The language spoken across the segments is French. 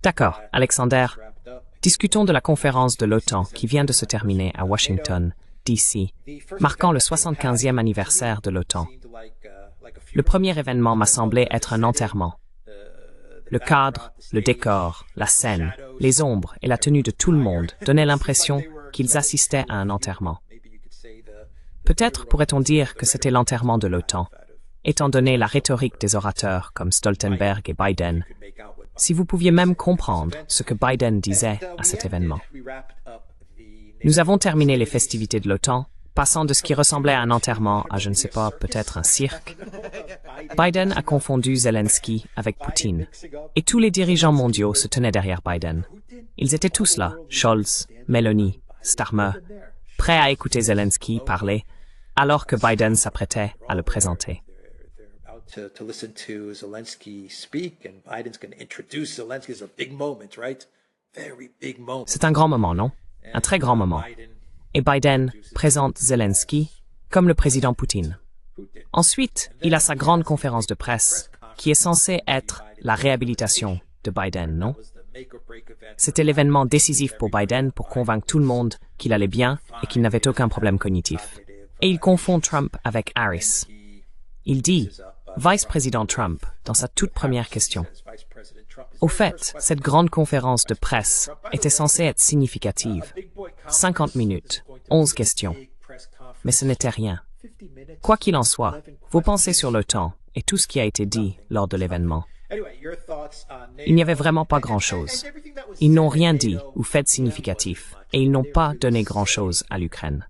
D'accord, Alexander. Discutons de la conférence de l'OTAN qui vient de se terminer à Washington, D.C., marquant le 75e anniversaire de l'OTAN. Le premier événement m'a semblé être un enterrement. Le cadre, le décor, la scène, les ombres et la tenue de tout le monde donnaient l'impression qu'ils assistaient à un enterrement. Peut-être pourrait-on dire que c'était l'enterrement de l'OTAN, étant donné la rhétorique des orateurs comme Stoltenberg et Biden, si vous pouviez même comprendre ce que Biden disait à cet événement. Nous avons terminé les festivités de l'OTAN, passant de ce qui ressemblait à un enterrement à, je ne sais pas, peut-être un cirque. Biden a confondu Zelensky avec Poutine, et tous les dirigeants mondiaux se tenaient derrière Biden. Ils étaient tous là, Scholz, Meloni, Starmer, prêts à écouter Zelensky parler, alors que Biden s'apprêtait à le présenter. To listen to Zelensky speak, and Biden's going to introduce Zelensky as a big moment, right? Very big moment. C'est un grand moment, non? Un très grand moment. Et Biden présente Zelensky comme le président Poutine. Ensuite, il a sa grande conférence de presse, qui est censée être la réhabilitation de Biden, non? C'était l'événement décisif pour Biden pour convaincre tout le monde qu'il allait bien et qu'il n'avait aucun problème cognitif. Et il confond Trump avec Harris. Il dit vice-président Trump dans sa toute première question. Au fait, cette grande conférence de presse était censée être significative. 50 minutes, 11 questions. Mais ce n'était rien. Quoi qu'il en soit, vos pensées sur l'OTAN et tout ce qui a été dit lors de l'événement. Il n'y avait vraiment pas grand-chose. Ils n'ont rien dit ou fait de significatif, et ils n'ont pas donné grand-chose à l'Ukraine.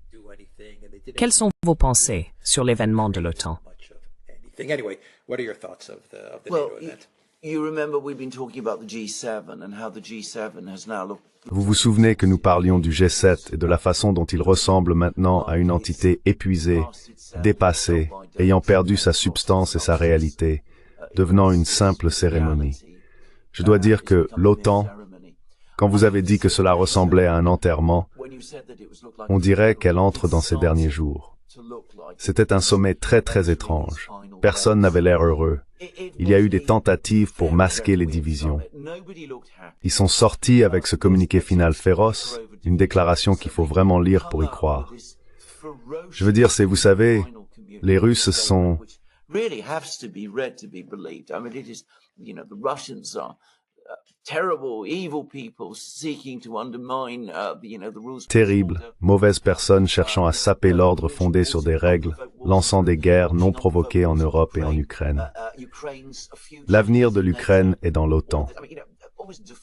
Quelles sont vos pensées sur l'événement de l'OTAN? Anyway, what are your thoughts of the NATO event? You remember we've been talking about the G7 and how the G7 has now looked. Vous vous souvenez que nous parlions du G7 et de la façon dont il ressemble maintenant à une entité épuisée, dépassée, ayant perdu sa substance et sa réalité, devenant une simple cérémonie. Je dois dire que l'OTAN, quand vous avez dit que cela ressemblait à un enterrement, on dirait qu'elle entre dans ses derniers jours. C'était un sommet très très étrange. Personne n'avait l'air heureux. Il y a eu des tentatives pour masquer les divisions. Ils sont sortis avec ce communiqué final féroce, une déclaration qu'il faut vraiment lire pour y croire. Je veux dire, c'est, vous savez, les Russes sont... terribles, mauvaises personnes cherchant à saper l'ordre fondé sur des règles, lançant des guerres non provoquées en Europe et en Ukraine. L'avenir de l'Ukraine est dans l'OTAN.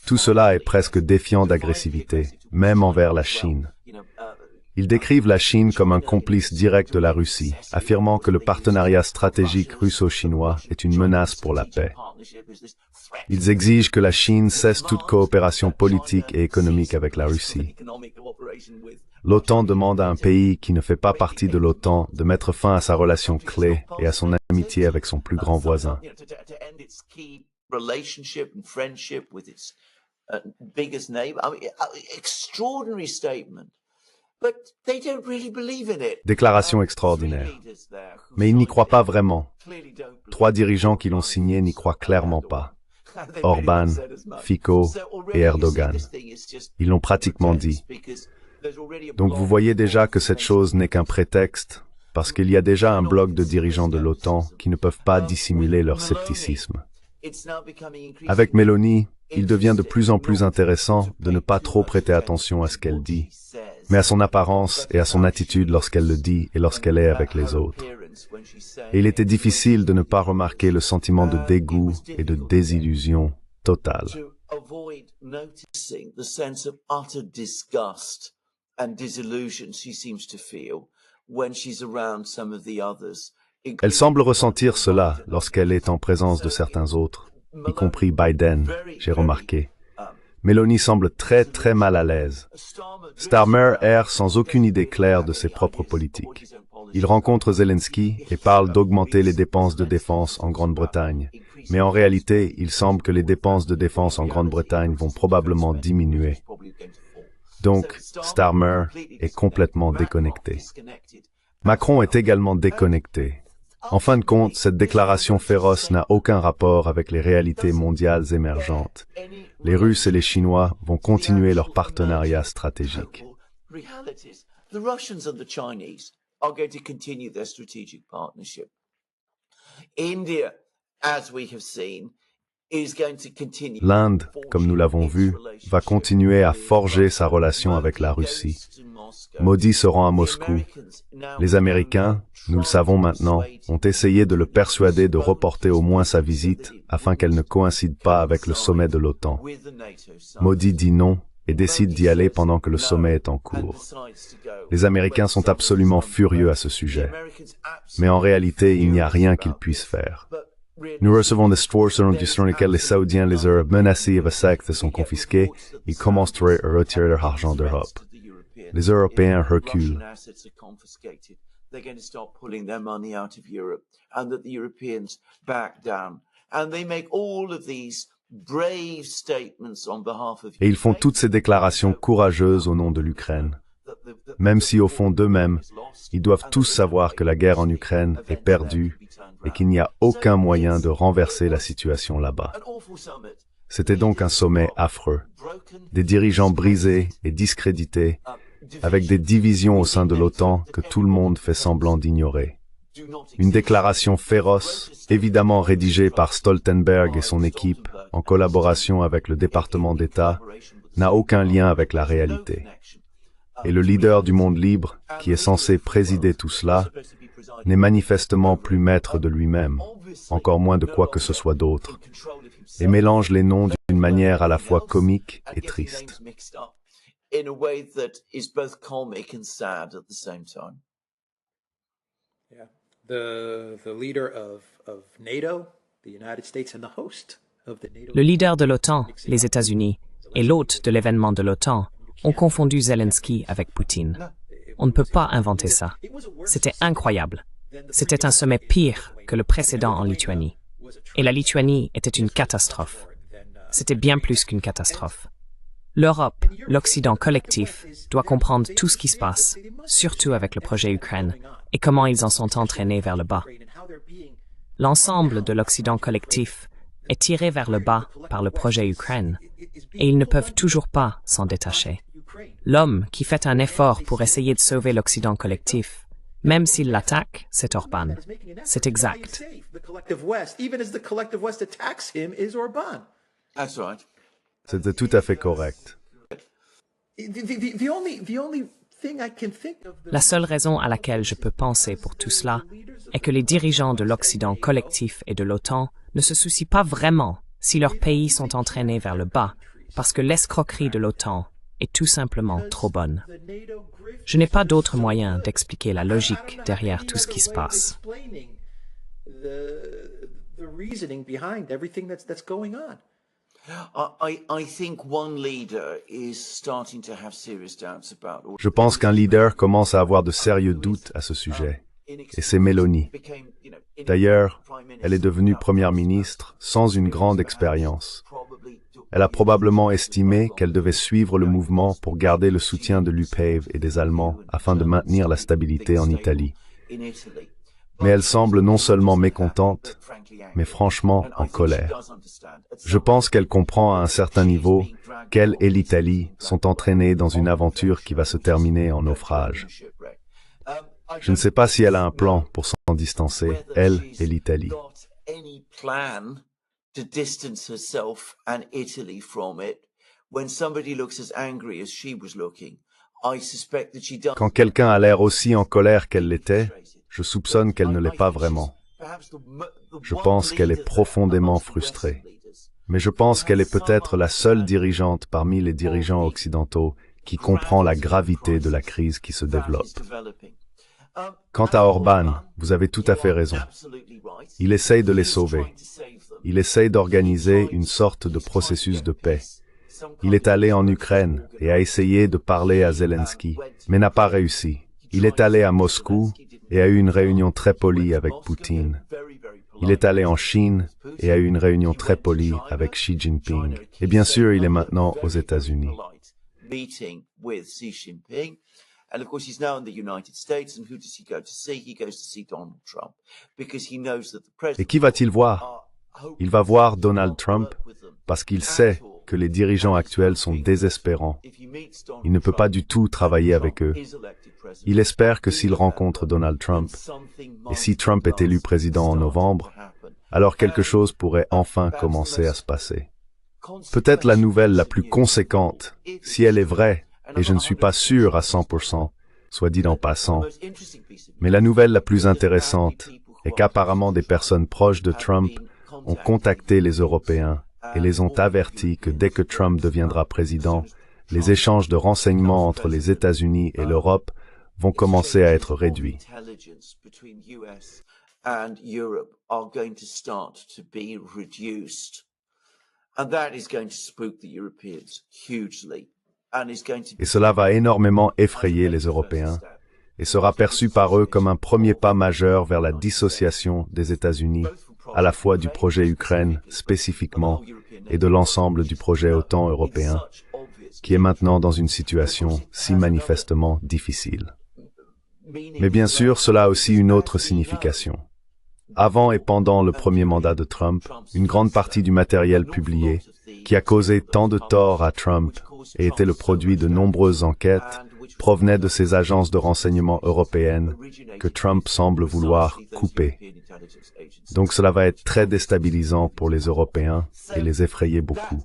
Tout cela est presque défiant d'agressivité, même envers la Chine. Ils décrivent la Chine comme un complice direct de la Russie, affirmant que le partenariat stratégique russo-chinois est une menace pour la paix. Ils exigent que la Chine cesse toute coopération politique et économique avec la Russie. L'OTAN demande à un pays qui ne fait pas partie de l'OTAN de mettre fin à sa relation clé et à son amitié avec son plus grand voisin. Déclaration extraordinaire. Mais ils n'y croient pas vraiment. 3 dirigeants qui l'ont signé n'y croient clairement pas. Orban, Fico et Erdogan. Ils l'ont pratiquement dit. Donc vous voyez déjà que cette chose n'est qu'un prétexte, parce qu'il y a déjà un bloc de dirigeants de l'OTAN qui ne peuvent pas dissimuler leur scepticisme. Avec Meloni, il devient de plus en plus intéressant de ne pas trop prêter attention à ce qu'elle dit, mais à son apparence et à son attitude lorsqu'elle le dit et lorsqu'elle est avec les autres. Et il était difficile de ne pas remarquer le sentiment de dégoût et de désillusion totale. Elle semble ressentir cela lorsqu'elle est en présence de certains autres, y compris Biden, j'ai remarqué. Meloni semble très très mal à l'aise. Starmer erre sans aucune idée claire de ses propres politiques. Il rencontre Zelensky et parle d'augmenter les dépenses de défense en Grande-Bretagne. Mais en réalité, il semble que les dépenses de défense en Grande-Bretagne vont probablement diminuer. Donc, Starmer est complètement déconnecté. Macron est également déconnecté. En fin de compte, cette déclaration féroce n'a aucun rapport avec les réalités mondiales émergentes. Les Russes et les Chinois vont continuer leur partenariat stratégique. The Russians and the Chinese are going to continue their strategic partnership. India, as we have seen, is going to continue. L'Inde, comme nous l'avons vu, va continuer à forger sa relation avec la Russie. Modi se rend à Moscou. Les Américains, nous le savons maintenant, ont essayé de le persuader de reporter au moins sa visite afin qu'elle ne coïncide pas avec le sommet de l'OTAN. Modi dit non et décide d'y aller pendant que le sommet est en cours. Les Américains sont absolument furieux à ce sujet. Mais en réalité, il n'y a rien qu'ils puissent faire. Nous recevons des stores selon lesquels les Saoudiens les auraient menacés et sectes sont confisqués, ils commenceraient à retirer leur argent d'Europe. Les Européens reculent. Et ils font toutes ces déclarations courageuses au nom de l'Ukraine. Même si au fond d'eux-mêmes, ils doivent tous savoir que la guerre en Ukraine est perdue et qu'il n'y a aucun moyen de renverser la situation là-bas. C'était donc un sommet affreux. Des dirigeants brisés et discrédités, avec des divisions au sein de l'OTAN que tout le monde fait semblant d'ignorer. Une déclaration féroce, évidemment rédigée par Stoltenberg et son équipe, en collaboration avec le département d'État, n'a aucun lien avec la réalité. Et le leader du monde libre, qui est censé présider tout cela, n'est manifestement plus maître de lui-même, encore moins de quoi que ce soit d'autre, et mélange les noms d'une manière à la fois comique et triste. Le leader de l'OTAN, les États-Unis, et l'hôte de l'événement de l'OTAN ont confondu Zelensky avec Poutine. On ne peut pas inventer ça. C'était incroyable. C'était un sommet pire que le précédent en Lituanie. Et la Lituanie était une catastrophe. C'était bien plus qu'une catastrophe. L'Europe, l'Occident collectif, doit comprendre tout ce qui se passe, surtout avec le projet Ukraine, et comment ils en sont entraînés vers le bas. L'ensemble de l'Occident collectif est tiré vers le bas par le projet Ukraine, et ils ne peuvent toujours pas s'en détacher. L'homme qui fait un effort pour essayer de sauver l'Occident collectif, même s'il l'attaque, c'est Orban. C'est exact. C'était tout à fait correct. La seule raison à laquelle je peux penser pour tout cela est que les dirigeants de l'Occident collectif et de l'OTAN ne se soucient pas vraiment si leurs pays sont entraînés vers le bas, parce que l'escroquerie de l'OTAN est tout simplement trop bonne. Je n'ai pas d'autre moyen d'expliquer la logique derrière tout ce qui se passe. Je pense qu'un leader commence à avoir de sérieux doutes à ce sujet, et c'est Mélanie. D'ailleurs, elle est devenue première ministre sans une grande expérience. Elle a probablement estimé qu'elle devait suivre le mouvement pour garder le soutien de l'UPAV et des Allemands afin de maintenir la stabilité en Italie. Mais elle semble non seulement mécontente, mais franchement en colère. Je pense qu'elle comprend à un certain niveau qu'elle et l'Italie sont entraînées dans une aventure qui va se terminer en naufrage. Je ne sais pas si elle a un plan pour s'en distancer, elle et l'Italie. To distance herself and Italy from it. When somebody looks as angry as she was looking, I suspect that she does. Quand quelqu'un a l'air aussi en colère qu'elle l'était, je soupçonne qu'elle ne l'est pas vraiment. Je pense qu'elle est profondément frustrée. Mais je pense qu'elle est peut-être la seule dirigeante parmi les dirigeants occidentaux qui comprend la gravité de la crise qui se développe. Quant à Orban, vous avez tout à fait raison. Il essaye de les sauver. Il essaye d'organiser une sorte de processus de paix. Il est allé en Ukraine et a essayé de parler à Zelensky, mais n'a pas réussi. Il est allé à Moscou et a eu une réunion très polie avec Poutine. Il est allé en Chine et a eu une réunion très polie avec Xi Jinping. Et bien sûr, il est maintenant aux États-Unis. And of course, he's now in the United States, and who does he go to see? He goes to see Donald Trump, because he knows that the president... Et qui va-t-il voir? Il va voir Donald Trump parce qu'il sait que les dirigeants actuels sont désespérants. Il ne peut pas du tout travailler avec eux. Il espère que s'il rencontre Donald Trump, et si Trump est élu président en novembre, alors quelque chose pourrait enfin commencer à se passer. Peut-être la nouvelle la plus conséquente, si elle est vraie, et je ne suis pas sûr à 100%, soit dit en passant, mais la nouvelle la plus intéressante est qu'apparemment des personnes proches de Trump ont contacté les Européens et les ont avertis que dès que Trump deviendra président, les échanges de renseignements entre les États-Unis et l'Europe vont commencer à être réduits. Et cela va énormément effrayer les Européens et sera perçu par eux comme un premier pas majeur vers la dissociation des États-Unis, à la fois du projet Ukraine spécifiquement et de l'ensemble du projet OTAN européen, qui est maintenant dans une situation si manifestement difficile. Mais bien sûr, cela a aussi une autre signification. Avant et pendant le premier mandat de Trump, une grande partie du matériel publié, qui a causé tant de tort à Trump et était le produit de nombreuses enquêtes, provenait de ces agences de renseignement européennes que Trump semble vouloir couper. Donc cela va être très déstabilisant pour les Européens et les effrayer beaucoup.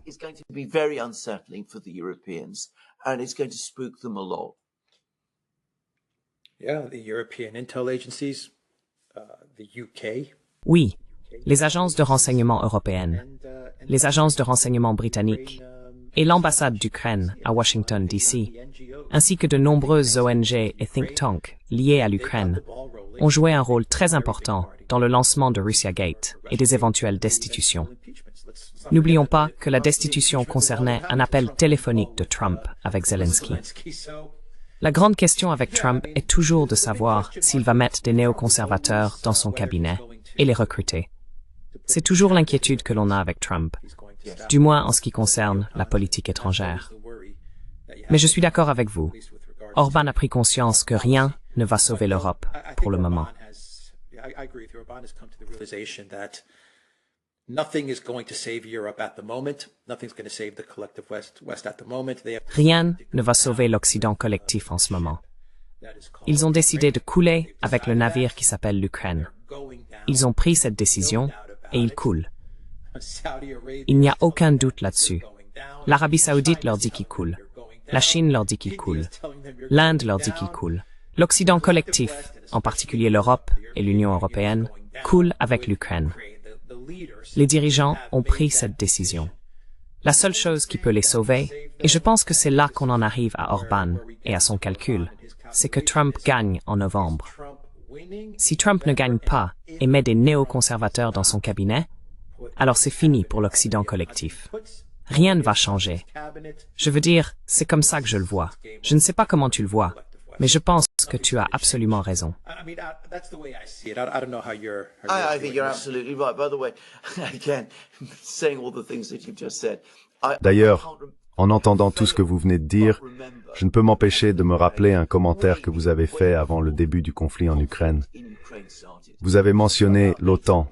Oui, les agences de renseignement européennes, les agences de renseignement britanniques et l'ambassade d'Ukraine à Washington, D.C., ainsi que de nombreuses ONG et think tanks liés à l'Ukraine, ont joué un rôle très important dans le lancement de Russiagate et des éventuelles destitutions. N'oublions pas que la destitution concernait un appel téléphonique de Trump avec Zelensky. La grande question avec Trump est toujours de savoir s'il va mettre des néoconservateurs dans son cabinet et les recruter. C'est toujours l'inquiétude que l'on a avec Trump, du moins en ce qui concerne la politique étrangère. Mais je suis d'accord avec vous. Orbán a pris conscience que rien ne va sauver l'Europe pour le moment. Rien ne va sauver l'Occident collectif en ce moment. Ils ont décidé de couler avec le navire qui s'appelle l'Ukraine. Ils ont pris cette décision et ils coulent. Il n'y a aucun doute là-dessus. L'Arabie Saoudite leur dit qu'il coule. La Chine leur dit qu'il coule. L'Inde leur dit qu'il coule. L'Occident collectif, en particulier l'Europe et l'Union européenne, coule avec l'Ukraine. Les dirigeants ont pris cette décision. La seule chose qui peut les sauver, et je pense que c'est là qu'on en arrive à Orbán et à son calcul, c'est que Trump gagne en novembre. Si Trump ne gagne pas et met des néoconservateurs dans son cabinet, alors c'est fini pour l'Occident collectif. Rien ne va changer. Je veux dire, c'est comme ça que je le vois. Je ne sais pas comment tu le vois, mais je pense que tu as absolument raison. I think you're absolutely right. By the way, again, saying all the things that you've just said. D'ailleurs, en entendant tout ce que vous venez de dire, je ne peux m'empêcher de me rappeler un commentaire que vous avez fait avant le début du conflit en Ukraine. Vous avez mentionné l'OTAN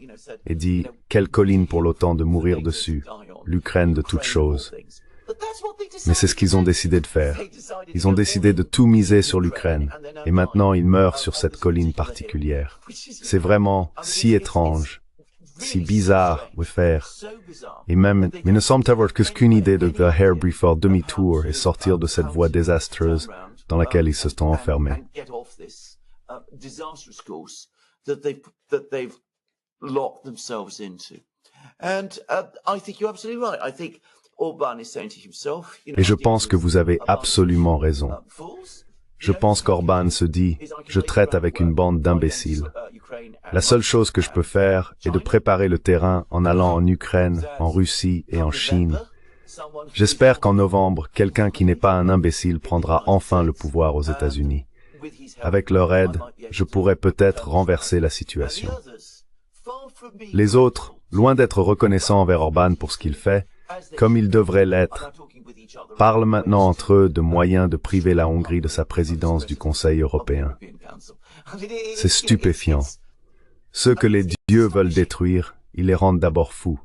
et dit « Quelle colline pour l'OTAN de mourir dessus, l'Ukraine de toutes choses ». Mais c'est ce qu'ils ont décidé de faire. Ils ont décidé de tout miser sur l'Ukraine, et maintenant ils meurent sur cette colline particulière. C'est vraiment si étrange, si bizarre de faire. Et même, il ne semble avoir qu'une idée de faire un demi-tour et sortir de cette voie désastreuse dans laquelle ils se sont enfermés. Et je pense que vous avez absolument raison. Je pense qu'Orbán se dit « Je traite avec une bande d'imbéciles. La seule chose que je peux faire est de préparer le terrain en allant en Ukraine, en Russie et en Chine. J'espère qu'en novembre, quelqu'un qui n'est pas un imbécile prendra enfin le pouvoir aux États-Unis. Avec leur aide, je pourrais peut-être renverser la situation. Les autres, loin d'être reconnaissants envers Orbán pour ce qu'il fait, comme il devrait l'être, parlent maintenant entre eux de moyens de priver la Hongrie de sa présidence du Conseil européen. C'est stupéfiant. Ceux que les dieux veulent détruire, ils les rendent d'abord fous.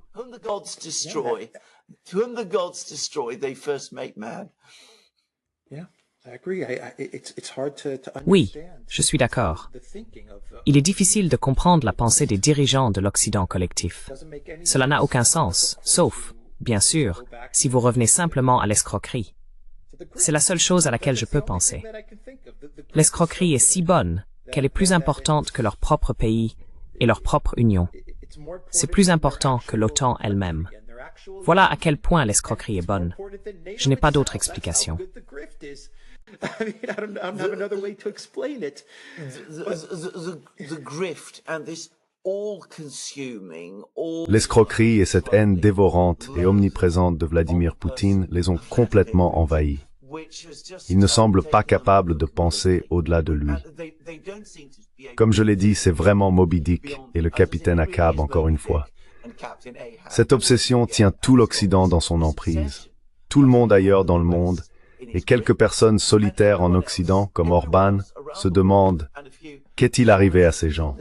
Oui, je suis d'accord. Il est difficile de comprendre la pensée des dirigeants de l'Occident collectif. Cela n'a aucun sens, sauf, bien sûr, si vous revenez simplement à l'escroquerie. C'est la seule chose à laquelle je peux penser. L'escroquerie est si bonne qu'elle est plus importante que leur propre pays et leur propre union. C'est plus important que l'OTAN elle-même. Voilà à quel point l'escroquerie est bonne. Je n'ai pas d'autre explication. I mean, I don't have another way to explain it. The grift and this all-consuming, L'escroquerie et cette haine dévorante et omniprésente de Vladimir Poutine les ont complètement envahis. Il ne semble pas capable de penser au-delà de lui. Comme je l'ai dit, c'est vraiment Moby Dick et le capitaine Ahab encore une fois. Cette obsession tient tout l'Occident dans son emprise. Tout le monde ailleurs dans le monde, et quelques personnes solitaires en Occident, comme Orban, se demandent « Qu'est-il arrivé à ces gens ?»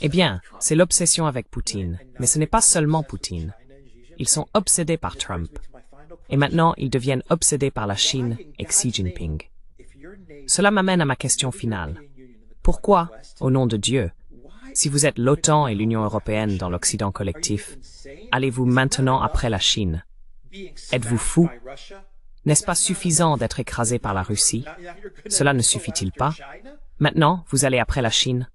Eh bien, c'est l'obsession avec Poutine, mais ce n'est pas seulement Poutine. Ils sont obsédés par Trump. Et maintenant, ils deviennent obsédés par la Chine et Xi Jinping. Cela m'amène à ma question finale. Pourquoi, au nom de Dieu, si vous êtes l'OTAN et l'Union européenne dans l'Occident collectif, allez-vous maintenant après la Chine? Êtes-vous fou? N'est-ce pas suffisant d'être écrasé par la Russie? Cela ne suffit-il pas? Maintenant, vous allez après la Chine?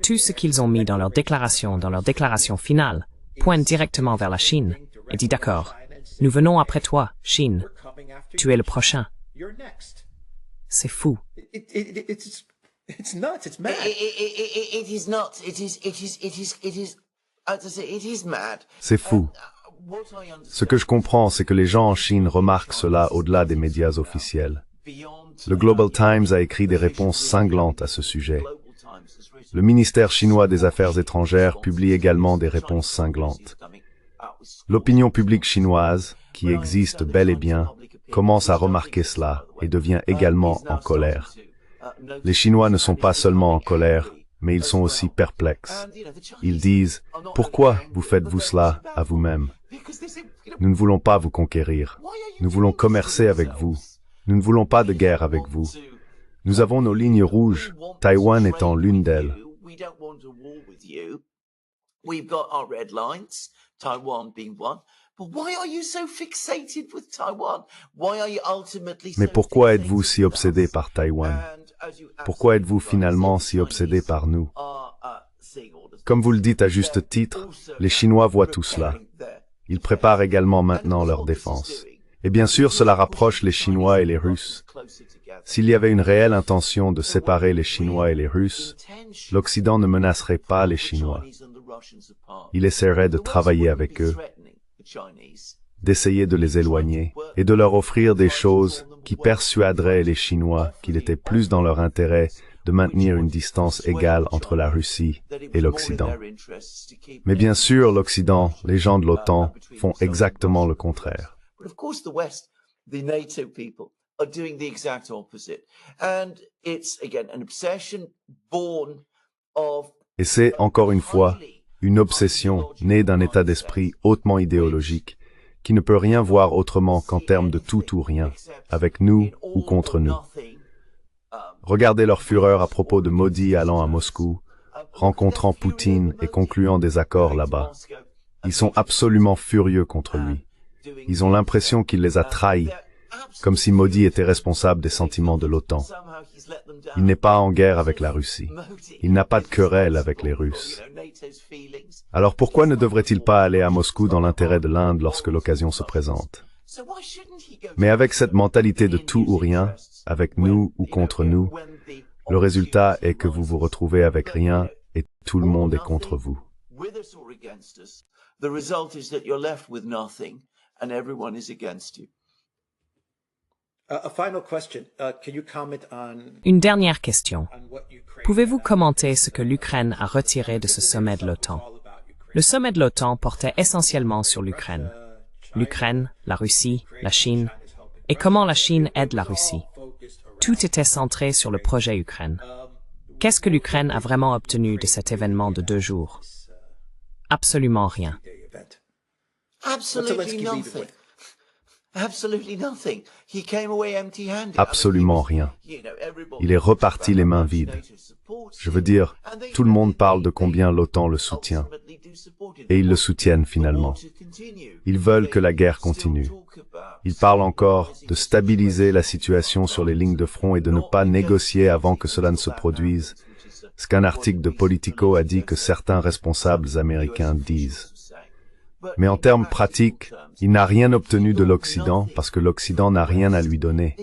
Tout ce qu'ils ont mis dans leur déclaration finale, pointe directement vers la Chine et dit d'accord, nous venons après toi, Chine. Tu es le prochain. C'est fou. It's nuts. It's mad. It is nuts. It is mad. C'est fou. Ce que je comprends, c'est que les gens en Chine remarquent cela au-delà des médias officiels. Le Global Times a écrit des réponses cinglantes à ce sujet. Le ministère chinois des Affaires étrangères publie également des réponses cinglantes. L'opinion publique chinoise, qui existe bel et bien, commence à remarquer cela et devient également en colère. Les Chinois ne sont pas seulement en colère, mais ils sont aussi perplexes. Ils disent « Pourquoi vous faites-vous cela à vous-même? Nous ne voulons pas vous conquérir. Nous voulons commercer avec vous. Nous ne voulons pas de guerre avec vous. Nous avons nos lignes rouges, Taïwan étant l'une d'elles. » Mais pourquoi êtes-vous si obsédé par Taïwan? Pourquoi êtes-vous finalement si obsédé par nous? Comme vous le dites à juste titre, les Chinois voient tout cela. Ils préparent également maintenant leur défense. Et bien sûr, cela rapproche les Chinois et les Russes. S'il y avait une réelle intention de séparer les Chinois et les Russes, l'Occident ne menacerait pas les Chinois. Il essaierait de travailler avec eux, d'essayer de les éloigner et de leur offrir des choses qui persuaderaient les Chinois qu'il était plus dans leur intérêt de maintenir une distance égale entre la Russie et l'Occident. Mais bien sûr, l'Occident, les gens de l'OTAN, font exactement le contraire. Et c'est, encore une fois, une obsession née d'un état d'esprit hautement idéologique, qui ne peut rien voir autrement qu'en termes de tout ou rien, avec nous ou contre nous. Regardez leur fureur à propos de Modi allant à Moscou, rencontrant Poutine et concluant des accords là-bas. Ils sont absolument furieux contre lui. Ils ont l'impression qu'il les a trahis, comme si Modi était responsable des sentiments de l'OTAN. Il n'est pas en guerre avec la Russie. Il n'a pas de querelle avec les Russes. Alors pourquoi ne devrait-il pas aller à Moscou dans l'intérêt de l'Inde lorsque l'occasion se présente? Mais avec cette mentalité de tout ou rien, avec nous ou contre nous, le résultat est que vous vous retrouvez avec rien et tout le monde est contre vous. Une dernière question. Pouvez-vous commenter ce que l'Ukraine a retiré de ce sommet de l'OTAN? Le sommet de l'OTAN portait essentiellement sur l'Ukraine. L'Ukraine, la Russie, la Chine, et comment la Chine aide la Russie. Tout était centré sur le projet Ukraine. Qu'est-ce que l'Ukraine a vraiment obtenu de cet événement de 2 jours? Absolument rien. Absolutely nothing. Absolutely nothing. He came away empty-handed. Absolument rien. Il est reparti les mains vides. Je veux dire, tout le monde parle de combien l'OTAN le soutient. Et ils le soutiennent finalement. Ils veulent que la guerre continue. Ils parlent encore de stabiliser la situation sur les lignes de front et de ne pas négocier avant que cela ne se produise. Ce qu'un article de Politico a dit que certains responsables américains disent. Mais en termes pratiques, il n'a rien obtenu de l'Occident parce que l'Occident n'a rien à lui donner.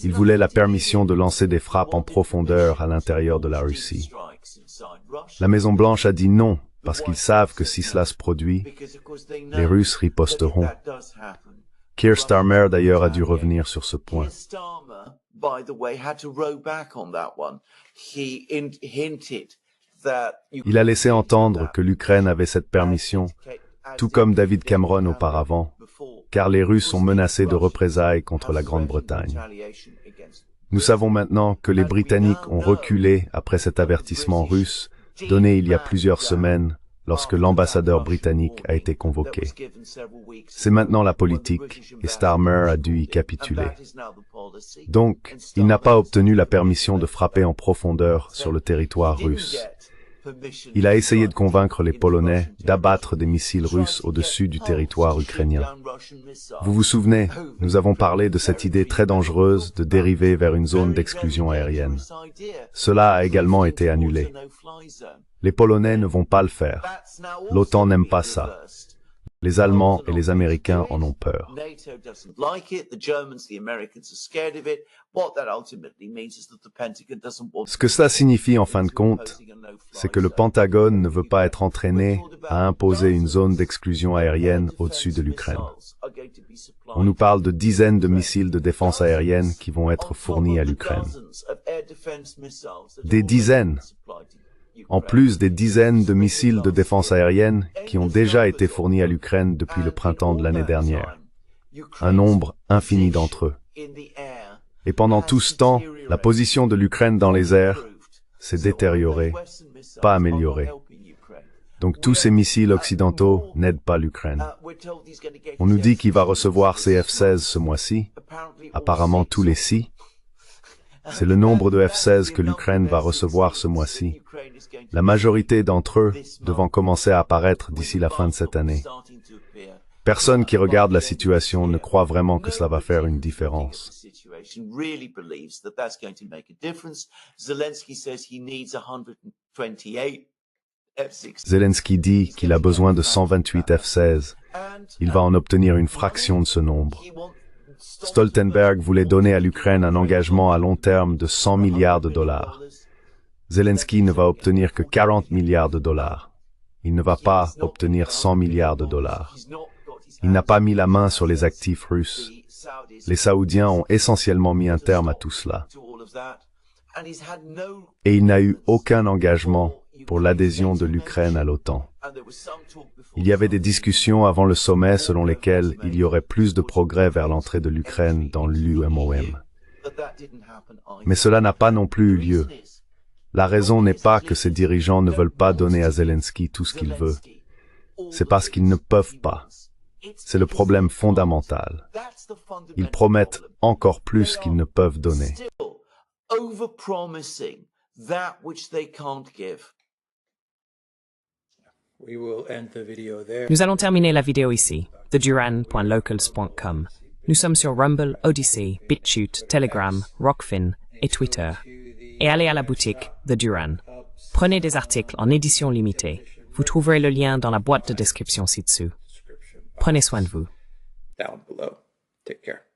Il voulait la permission de lancer des frappes en profondeur à l'intérieur de la Russie. La Maison-Blanche a dit non parce qu'ils savent que si cela se produit, les Russes riposteront. Keir Starmer d'ailleurs a dû revenir sur ce point. Il a laissé entendre que l'Ukraine avait cette permission, tout comme David Cameron auparavant, car les Russes sont menacés de représailles contre la Grande-Bretagne. Nous savons maintenant que les Britanniques ont reculé après cet avertissement russe, donné il y a plusieurs semaines, lorsque l'ambassadeur britannique a été convoqué. C'est maintenant la politique, et Starmer a dû y capituler. Donc, il n'a pas obtenu la permission de frapper en profondeur sur le territoire russe. Il a essayé de convaincre les Polonais d'abattre des missiles russes au-dessus du territoire ukrainien. Vous vous souvenez, nous avons parlé de cette idée très dangereuse de dériver vers une zone d'exclusion aérienne. Cela a également été annulé. Les Polonais ne vont pas le faire. L'OTAN n'aime pas ça. Les Allemands et les Américains en ont peur. Ce que cela signifie en fin de compte, c'est que le Pentagone ne veut pas être entraîné à imposer une zone d'exclusion aérienne au-dessus de l'Ukraine. On nous parle de dizaines de missiles de défense aérienne qui vont être fournis à l'Ukraine. Des dizaines, en plus des dizaines de missiles de défense aérienne qui ont déjà été fournis à l'Ukraine depuis le printemps de l'année dernière. Un nombre infini d'entre eux. Et pendant tout ce temps, la position de l'Ukraine dans les airs s'est détériorée, pas améliorée. Donc tous ces missiles occidentaux n'aident pas l'Ukraine. On nous dit qu'il va recevoir ses F-16 ce mois-ci, apparemment tous les 6. C'est le nombre de F-16 que l'Ukraine va recevoir ce mois-ci. La majorité d'entre eux devant commencer à apparaître d'ici la fin de cette année. Personne qui regarde la situation ne croit vraiment que cela va faire une différence. Zelensky dit qu'il a besoin de 128 F-16. Il va en obtenir une fraction de ce nombre. Stoltenberg voulait donner à l'Ukraine un engagement à long terme de 100 milliards de dollars. Zelensky ne va obtenir que 40 milliards de dollars. Il ne va pas obtenir 100 milliards de dollars. Il n'a pas mis la main sur les actifs russes. Les Saoudiens ont essentiellement mis un terme à tout cela. Et il n'a eu aucun engagement pour l'adhésion de l'Ukraine à l'OTAN. Il y avait des discussions avant le sommet selon lesquelles il y aurait plus de progrès vers l'entrée de l'Ukraine dans l'UMOM. Mais cela n'a pas non plus eu lieu. La raison n'est pas que ces dirigeants ne veulent pas donner à Zelensky tout ce qu'il veut. C'est parce qu'ils ne peuvent pas. C'est le problème fondamental. Ils promettent encore plus qu'ils ne peuvent donner. Nous allons terminer la vidéo ici, theduran.locals.com. Nous sommes sur Rumble, Odyssey, BitChute, Telegram, Rockfin et Twitter. Et allez à la boutique The Duran. Prenez des articles en édition limitée. Vous trouverez le lien dans la boîte de description ci-dessous. Prenez soin de vous. Down below. Take care.